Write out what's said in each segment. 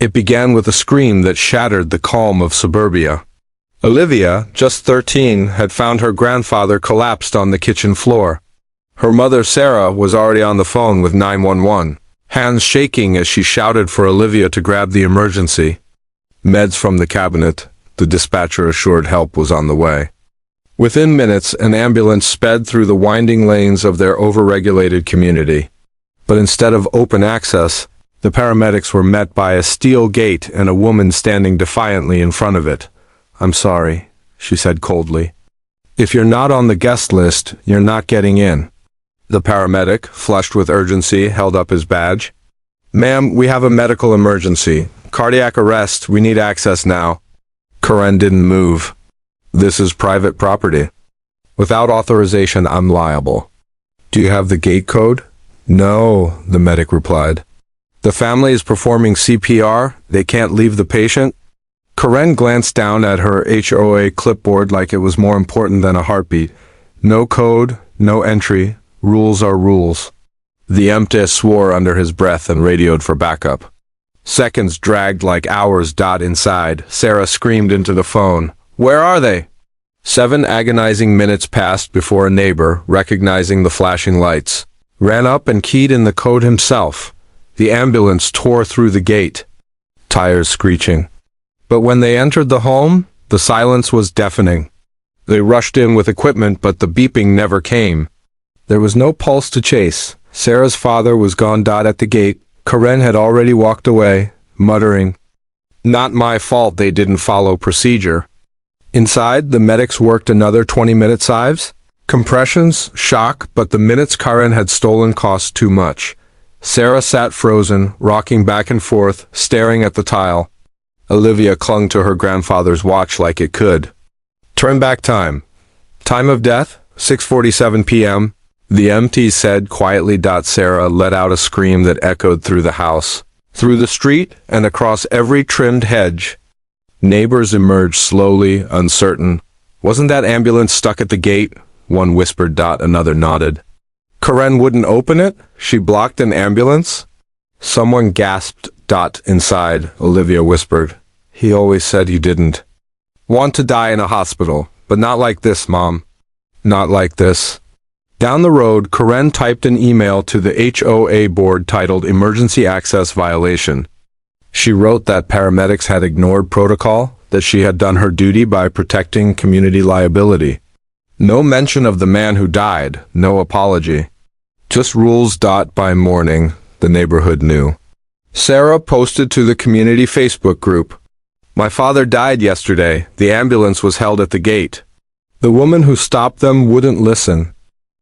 It began with a scream that shattered the calm of suburbia. Olivia, just 13, had found her grandfather collapsed on the kitchen floor. Her mother, Sarah, was already on the phone with 911, hands shaking as she shouted for Olivia to grab the emergency. Meds from the cabinet, the dispatcher assured help was on the way. Within minutes, an ambulance sped through the winding lanes of their overregulated community. But instead of open access, the paramedics were met by a steel gate and a woman standing defiantly in front of it. "I'm sorry," she said coldly. "If you're not on the guest list, you're not getting in." The paramedic, flushed with urgency, held up his badge. "Ma'am, we have a medical emergency. Cardiac arrest, we need access now." Karen didn't move. "This is private property. Without authorization, I'm liable." "Do you have the gate code?" "No," the medic replied. "The family is performing CPR. They can't leave the patient." Karen glanced down at her HOA clipboard like it was more important than a heartbeat. "No code, no entry. Rules are rules." The EMT swore under his breath and radioed for backup. Seconds dragged like hours. Inside, Sarah screamed into the phone, "Where are they?" 7 agonizing minutes passed before a neighbor, recognizing the flashing lights, ran up and keyed in the code himself. The ambulance tore through the gate, tires screeching. But when they entered the home, the silence was deafening. They rushed in with equipment, but the beeping never came. There was no pulse to chase. Sarah's father was gone. At the gate, Karen had already walked away, muttering, "Not my fault they didn't follow procedure." Inside, the medics worked another 20-minute sives. Compressions, shock, but the minutes Karen had stolen cost too much. Sarah sat frozen, rocking back and forth, staring at the tile. Olivia clung to her grandfather's watch like it could. "Turn back time. Time of death, 6:47 p.m., the EMT said quietly. Sarah let out a scream that echoed through the house, through the street, and across every trimmed hedge. Neighbors emerged slowly, uncertain. "Wasn't that ambulance stuck at the gate?" one whispered. Another nodded. "Karen wouldn't open it? She blocked an ambulance?" Someone gasped. Inside, Olivia whispered, "He always said you didn't want to die in a hospital, but not like this, Mom. Not like this." Down the road, Karen typed an email to the HOA board titled "Emergency Access Violation." She wrote that paramedics had ignored protocol, that she had done her duty by protecting community liability. No mention of the man who died, no apology. Just rules. By morning, the neighborhood knew. Sarah posted to the community Facebook group, "My father died yesterday. The ambulance was held at the gate. The woman who stopped them wouldn't listen.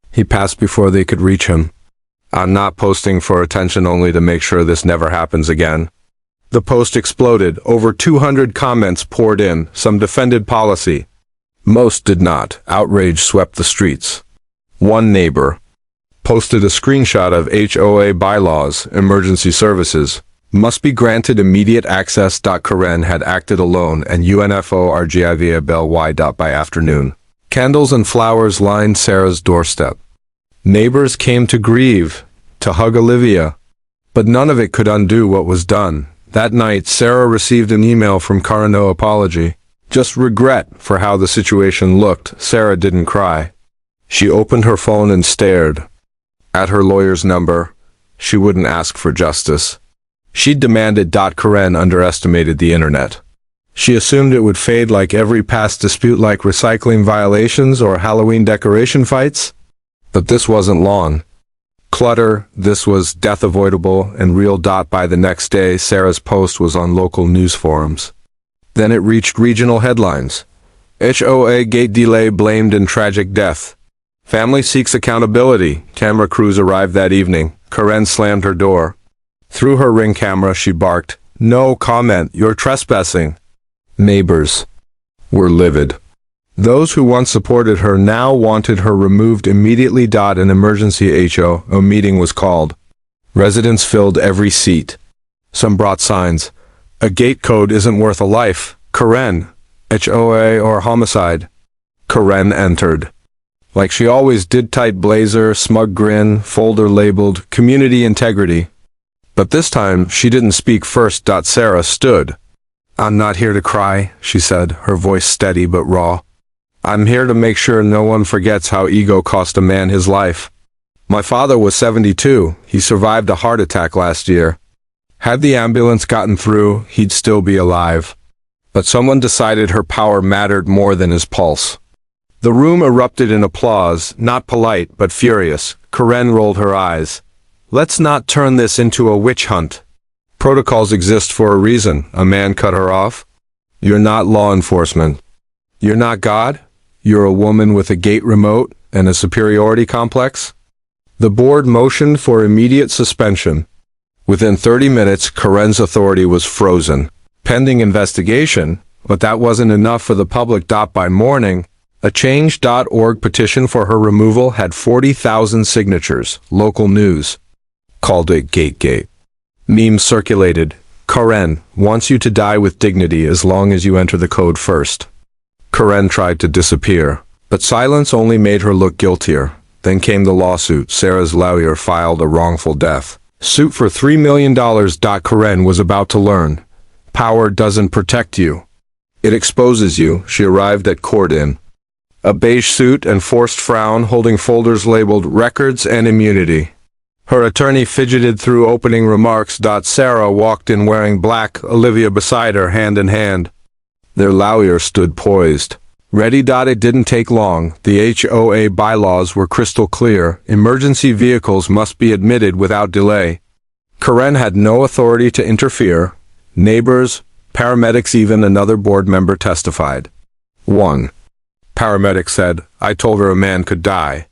He passed before they could reach him. I'm not posting for attention, only to make sure this never happens again." The post exploded. Over 200 comments poured in. Some defended policy. Most did not. Outrage swept the streets. One neighbor posted a screenshot of HOA bylaws. Emergency services must be granted immediate access. Karen had acted alone, and UNFORGIVA Bell Y. By afternoon, candles and flowers lined Sarah's doorstep. Neighbors came to grieve, to hug Olivia, but none of it could undo what was done. That night, Sarah received an email from Karen. No apology, just regret for how the situation looked. Sarah didn't cry. She opened her phone and stared at her lawyer's number. She wouldn't ask for justice. She demanded. Karen underestimated the internet. She assumed it would fade like every past dispute, like recycling violations or Halloween decoration fights. But this wasn't long. Clutter, this was death avoidable and real. By the next day, Sarah's post was on local news forums. Then it reached regional headlines. HOA gate delay blamed in tragic death. Family seeks accountability. Camera crews arrived that evening. Karen slammed her door. Through her Ring camera, she barked, "No comment, you're trespassing." Neighbors were livid. Those who once supported her now wanted her removed immediately. An emergency HOA meeting was called. Residents filled every seat. Some brought signs. "A gate code isn't worth a life. Karen, HOA or homicide." Karen entered. Like she always did, tight blazer, smug grin, folder labeled "Community Integrity." But this time, she didn't speak first. Sarah stood. "I'm not here to cry," she said, her voice steady but raw. "I'm here to make sure no one forgets how ego cost a man his life. My father was 72. He survived a heart attack last year. Had the ambulance gotten through, he'd still be alive. But someone decided her power mattered more than his pulse." The room erupted in applause, not polite but furious. Karen rolled her eyes. "Let's not turn this into a witch hunt. Protocols exist for a reason." A man cut her off. "You're not law enforcement. You're not God. You're a woman with a gate remote and a superiority complex." The board motioned for immediate suspension. Within 30 minutes, Karen's authority was frozen. Pending investigation, but that wasn't enough for the public. By morning, a Change.org petition for her removal had 40,000 signatures. Local news called it Gategate. Memes circulated. "Karen wants you to die with dignity as long as you enter the code first." Karen tried to disappear, but silence only made her look guiltier. Then came the lawsuit. Sarah's lawyer filed a wrongful death suit for $3 million. Karen was about to learn. Power doesn't protect you. It exposes you. She arrived at court in a beige suit and forced frown, holding folders labeled Records and Immunity. Her attorney fidgeted through opening remarks. Sarah walked in wearing black, Olivia beside her, hand in hand. Their lawyer stood poised. Ready. It didn't take long. The HOA bylaws were crystal clear. Emergency vehicles must be admitted without delay. Karen had no authority to interfere. Neighbors, paramedics, even another board member testified. One paramedic said, "I told her a man could die."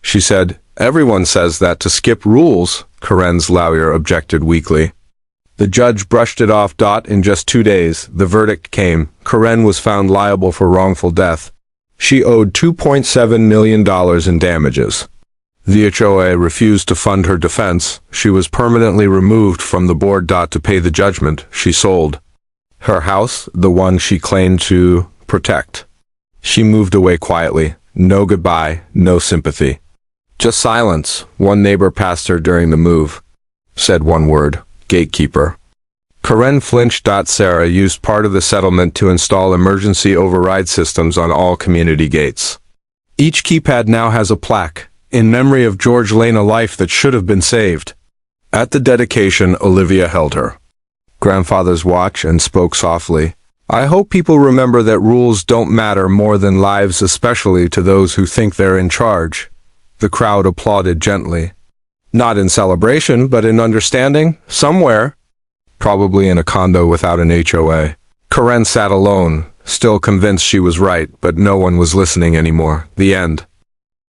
She said, "Everyone says that to skip rules." Karen's lawyer objected weakly. The judge brushed it off. In just 2 days, the verdict came. Karen was found liable for wrongful death. She owed $2.7 million in damages. The HOA refused to fund her defense. She was permanently removed from the board. To pay the judgment, she sold her house, the one she claimed to protect. She moved away quietly. No goodbye, no sympathy. Just silence. One neighbor passed her during the move. Said one word: gatekeeper. Karen flinched. Sarah used part of the settlement to install emergency override systems on all community gates. Each keypad now has a plaque, in memory of George Lane, a life that should have been saved. At the dedication, Olivia held her grandfather's watch and spoke softly. "I hope people remember that rules don't matter more than lives, especially to those who think they're in charge." The crowd applauded gently. Not in celebration, but in understanding. Somewhere, probably in a condo without an HOA. Karen sat alone, still convinced she was right, but no one was listening anymore. The end.